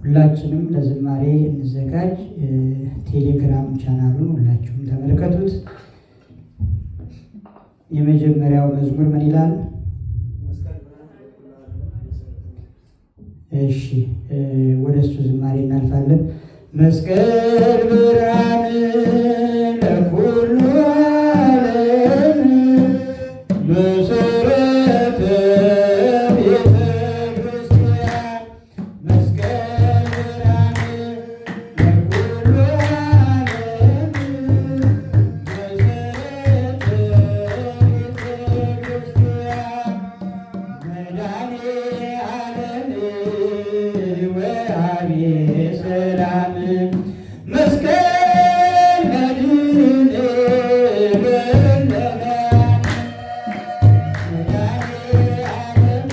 ሁላችንም ለዝማሬ እንዘጋጅ። ቴሌግራም ቻናሉን ሁላችሁም ተመልከቱት። የመጀመሪያው መዝሙር ምን ይላል? እሺ ወደ እሱ ዝማሬ እናልፋለን። መስቀል ብርሃን ለኩሉ ዓለም መሰረተ ቤተ ክርስቲያን መስቀል ብርሃን ለኩሉ ዓለም መሰረተ ቤተ ክርስቲያን መድኃኔዓለም ወአቤ ሰላም መስቀል መድኅን ለለናን መድኃኔዓለም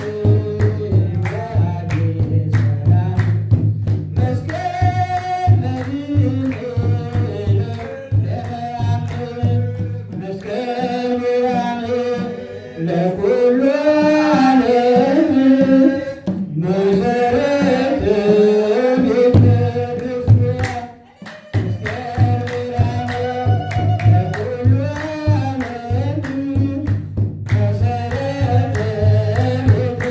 ወአቤ ሰላም መስቀል መድኅን ለለናን መስቀል ብርሃን ለኩሉ ዓለም መሰረተ ቤተ ክርስቲያን መስቀል ብርሃን ለኩሉ ዓለም መሰረተ ቤተ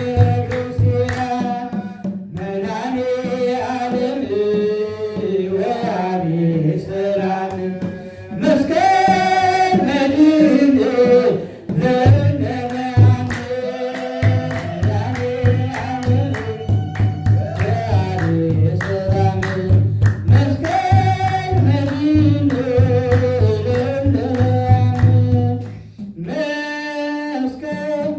ክርስቲያን መድኃኔዓለም ወአቤ ሰላም መስቀል መድኅን ለለናን መድኃኔዓለም ወአቤ ሰላም መስቀል መድኅን ለለናን መስቀል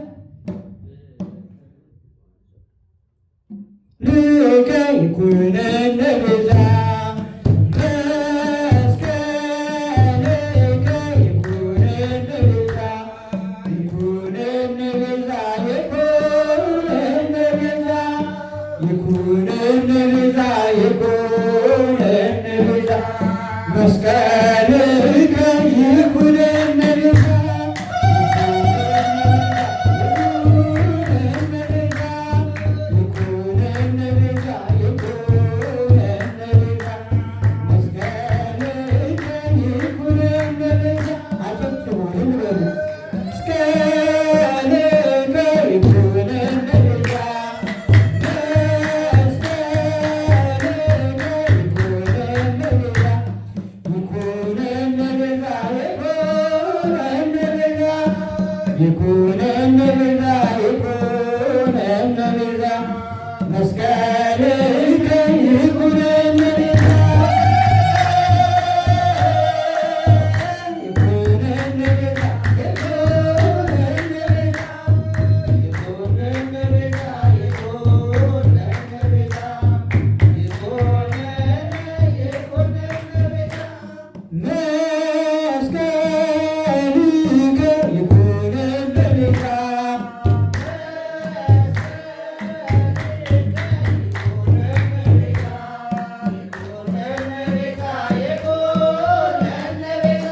ልከ ይኩነነ ቤዛ መስቀል ልከ ይኩነነ ቤዛ ይኩነነ ቤዛ ይኩነነ ቤዛ ይኩነነ ቤዛ ይኩነነ ቤዛ መስቀል ልከ ይኩነነ ቤዛ ይኩነነ ቤዛ ይኩነነ ቤዛ መስቀል ልከ ይኩነነ ቤዛ ይኩነነ ቤዛ ይኩነነ ቤዛ ይኩነነ ቤዛ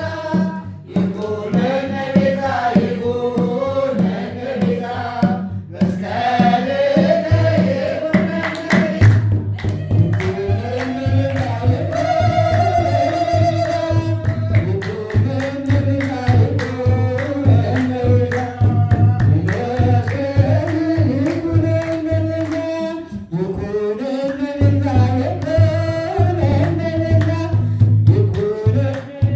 ይኩነነ ቤዛ ይኩነነ ቤዛ መስቀል ልከ ይኩነነ ቤዛ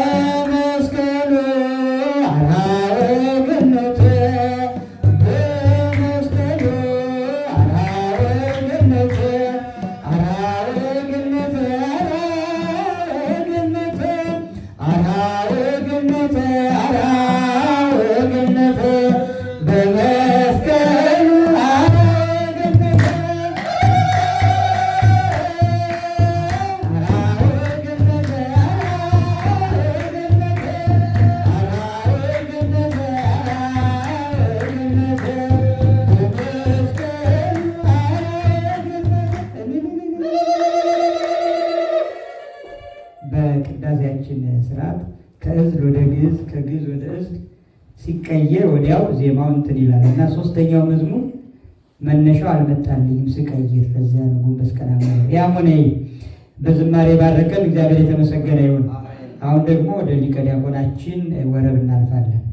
በመስቀሉ አርአየ ገነተ በመስቀሉ አርአየ ገነተ አርአየ ገነተ አርአየ ገነተ አርአየ ገነተ አርአየ ገነተ ሲቀየር ወዲያው ዜማው እንትን ይላል እና ሶስተኛው መዝሙር መነሻው አልመጣልኝም ስቀይር። ከዚያ ነው ጎንበስ ቀና ማለት። ያም ሆነ በዝማሬ ባረከን እግዚአብሔር የተመሰገነ ይሁን። አሁን ደግሞ ወደ ሊቀ ዲያቆናችን ወረብ እናልፋለን።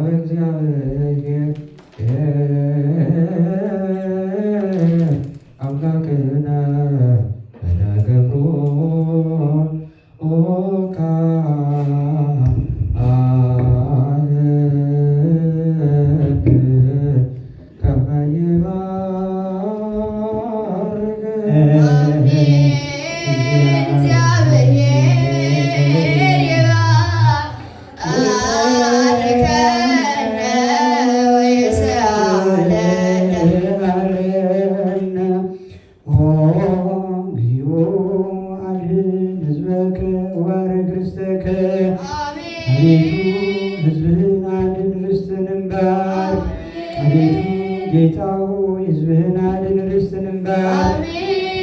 እግዚአብሔር አምላክነ በነገብሮ ጌታው ሕዝብህን አድን፣ ርስትህንም ባርክ፣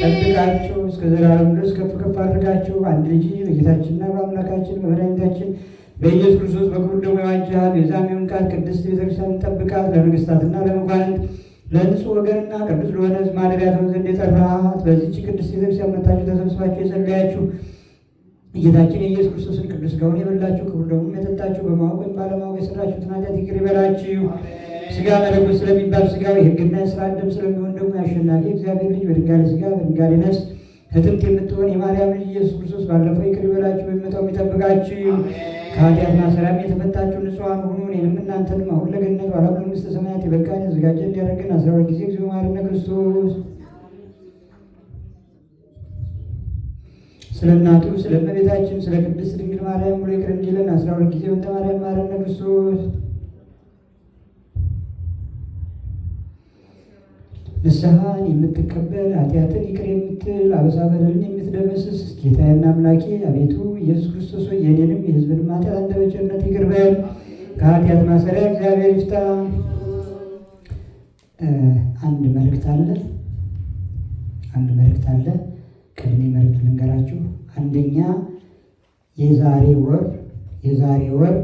ጠብቃቸው እስከ ዘላለም ድረስ ከፍ ከፍ አድርጋቸው። አንድ ልጅ በጌታችንና በአምላካችን በመድኃኒታችን በኢየሱስ ክርስቶስ በክቡር ደሙ የዋጀሃት የዛሜውን ቃል ቅድስት ቤተክርስቲያን ጠብቃት። ለነገሥታትና ለመኳንንት ለንጹሕ ወገንና ቅዱስ ለሆነ ሕዝብ ማደሪያ ትሆን ዘንድ የጠራሃት በዚህች ቅድስት ቤተክርስቲያን መጥታችሁ ተሰብስባችሁ የጸለያችሁ ጌታችን የኢየሱስ ክርስቶስን ቅዱስ ሥጋውን የበላችሁ ክቡር ደሙን የጠጣችሁ በማወቅ ወይም ባለማወቅ የሠራችሁትን ኃጢአት ይቅር ይበላችሁ። ሥጋ መለኮት ስለሚባል ሥጋው የሕግና የሥርዓት ደም ስለሚሆን ደግሞ የአሸናፊ እግዚአብሔር ልጅ በድንጋሌ ሥጋ በድንጋሌ ነፍስ ሕትምት የምትሆን የማርያም ልጅ ኢየሱስ ክርስቶስ ባለፈው ይቅር ይበላችሁ፣ በሚመጣው የሚጠብቃችሁ። ከኃጢአት ማሰሪያም የተፈታችሁ ንጹሐን ሁኑ። እኔንም እናንተንም አሁን ለገነት ኋላም ለመንግሥተ ሰማያት የበቃን የተዘጋጀ እንዲያደርገን 12 ጊዜ እግዚኦ መሐረነ ክርስቶስ ስለ እናቱ ስለ እመቤታችን ስለ ቅድስት ድንግል ማርያም ብሎ ይቅር እንዲለን 12 ጊዜ በእንተ ማርያም መሐረነ ክርስቶስ። ንስሐን የምትቀበል ኃጢአትን ይቅር የምትል አበሳ በደልን የምትደመስስ ጌታዬና አምላኬ አቤቱ ኢየሱስ ክርስቶስ ሆይ የእኔንም የሕዝብንም ኃጢአት አንተ በቸርነት ይቅር በል። ከኃጢአት ማሰሪያ እግዚአብሔር ይፍታ። አንድ መልእክት አለ። ቅድሜ መልእክቱ ልንገራችሁ። አንደኛ የዛሬ ወር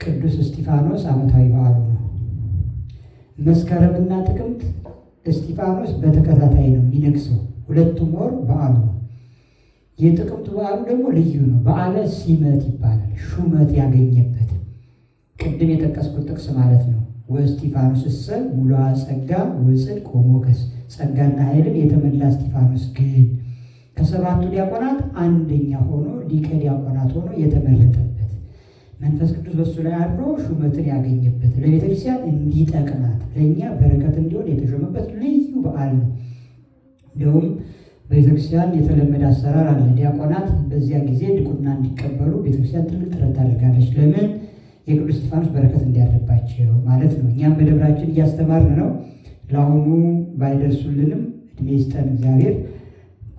ቅዱስ እስጢፋኖስ ዓመታዊ በዓሉ ነው። መስከረምና ጥቅምት እስጢፋኖስ በተከታታይ ነው የሚነግሰው። ሁለቱም ወር በዓሉ ነው። የጥቅምቱ በዓሉ ደግሞ ልዩ ነው። በዓለ ሲመት ይባላል። ሹመት ያገኘበት ቅድም የጠቀስኩት ጥቅስ ማለት ነው። ወእስጢፋኖስ እሰ ሙሉአ ጸጋ ወጽድቅ ወሞገስ፣ ጸጋና ኃይልን የተመላ እስጢፋኖስ ግን ከሰባቱ ዲያቆናት አንደኛ ሆኖ ሊቀ ዲያቆናት ሆኖ የተመረጠበት መንፈስ ቅዱስ በሱ ላይ አድሮ ሹመትን ያገኘበት ለቤተክርስቲያን እንዲጠቅማት ለእኛ በረከት እንዲሆን የተሾመበት ልዩ በዓል ነው። እንዲሁም በቤተክርስቲያን የተለመደ አሰራር አለ። ዲያቆናት በዚያ ጊዜ ድቁና እንዲቀበሉ ቤተክርስቲያን ትልቅ ጥረት ታደርጋለች። ለምን? የቅዱስ እስጢፋኖስ በረከት እንዲያድርባቸው ማለት ነው። እኛም በደብራችን እያስተማርን ነው። ለአሁኑ ባይደርሱልንም እድሜ ይስጠን እግዚአብሔር።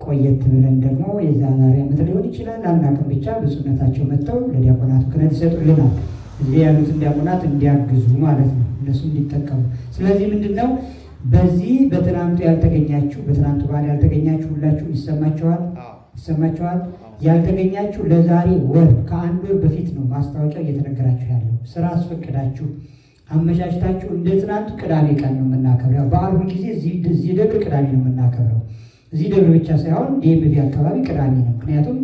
ቆየት ብለን ደግሞ የዛ ዛሬ ዓመት ሊሆን ይችላል አናውቅም። ብቻ ብፁዕነታቸው መጥተው ለዲያቆናቱ ክህነት ይሰጡልናል። እዚህ ያሉትን ዲያቆናት እንዲያግዙ ማለት ነው፣ እነሱ እንዲጠቀሙ። ስለዚህ ምንድን ነው በዚህ በትናንቱ በዓል ያልተገኛችሁ ሁላችሁ ይሰማችኋል። ያልተገኛችሁ ለዛሬ ወር ከአንድ ወር በፊት ነው ማስታወቂያው እየተነገራችሁ ያለው። ስራ አስፈቅዳችሁ አመቻችታችሁ እንደ ትናንቱ ቅዳሜ ቀን ነው የምናከብረው። በዓል ሁልጊዜ እዚህ ደብር ቅዳሜ ነው የምናከብረው። እዚህ ደብር ብቻ ሳይሆን ዲኤምቪ አካባቢ ቅዳሜ ነው። ምክንያቱም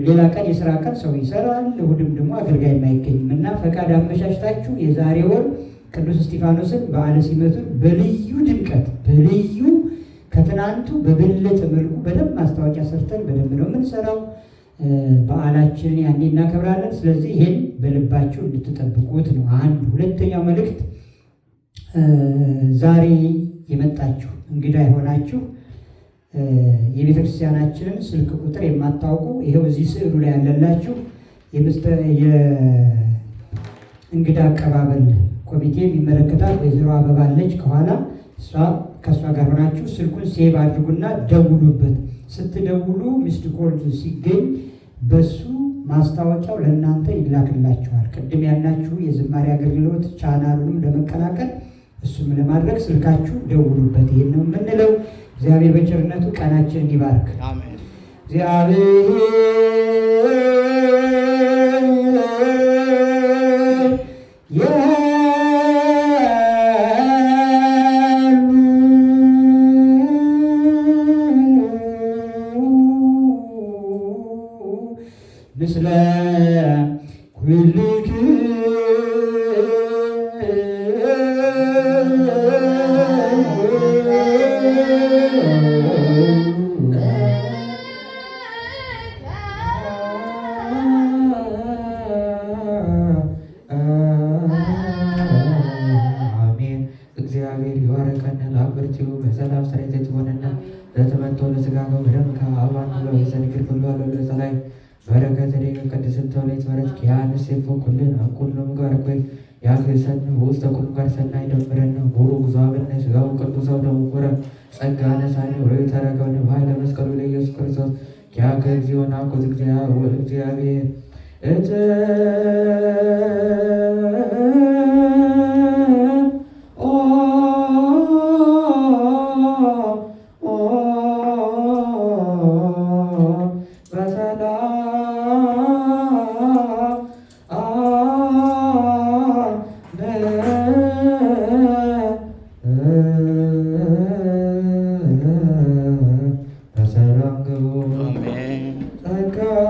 ሌላ ቀን የስራ ቀን ሰው ይሰራል፣ እሑድም ደግሞ አገልጋይ የማይገኝም እና ፈቃድ አመቻችታችሁ የዛሬ ወር ቅዱስ እስጢፋኖስን በዓለ ሲመቱን በልዩ ድምቀት ከትናንቱ በበለጠ መልኩ በደንብ ማስታወቂያ ሰርተን በደንብ ነው የምንሰራው። በዓላችንን ያኔ እናከብራለን። ስለዚህ ይሄን በልባችሁ እንድትጠብቁት ነው አንድ። ሁለተኛው መልእክት ዛሬ የመጣችሁ እንግዳ የሆናችሁ የቤተ ክርስቲያናችንን ስልክ ቁጥር የማታውቁ ይኸው እዚህ ስዕሉ ላይ ያለላችሁ የእንግዳ አቀባበል ኮሚቴ የሚመለከታት ወይዘሮ አበባ አለች ከኋላ። ከእሷ ጋር ሆናችሁ ስልኩን ሴቭ አድርጉና ደውሉበት። ስትደውሉ ሚስድ ኮል ሲገኝ በሱ ማስታወቂያው ለእናንተ ይላክላችኋል። ቅድም ያላችሁ የዝማሬ አገልግሎት ቻናሉንም ለመቀላቀል እሱም ለማድረግ ስልካችሁ ደውሉበት። ይህን ነው የምንለው። እግዚአብሔር በቸርነቱ ቀናችንን ይባርክ። እግዚአብሔር ምስለ ኩልክሙ በእንቲሁ በሰላም ስሬት ሆነና ለተመቶ ለስጋ ከወደም ከአባን ብሎ የሰንግር ብሎ አለ ሰላይ በረከት ደግ ቅድስት ተውሌት በረት ኪያንስ የፎ ኩልን አኩል ነው ጋር ቆይ ያክሰን ውስጥ ተኩል ጋር ሰናይ ደምረን ቦሩ ጉዛብና ስጋው ቅዱሳው ደሙ ቆረ ጸጋነ ሳይነ ወይ ተረከው ነው ኃይለ መስቀሉ ለኢየሱስ ክርስቶስ ኪያ ከግዚዮና ቆዝ እግዚአብሔር እተ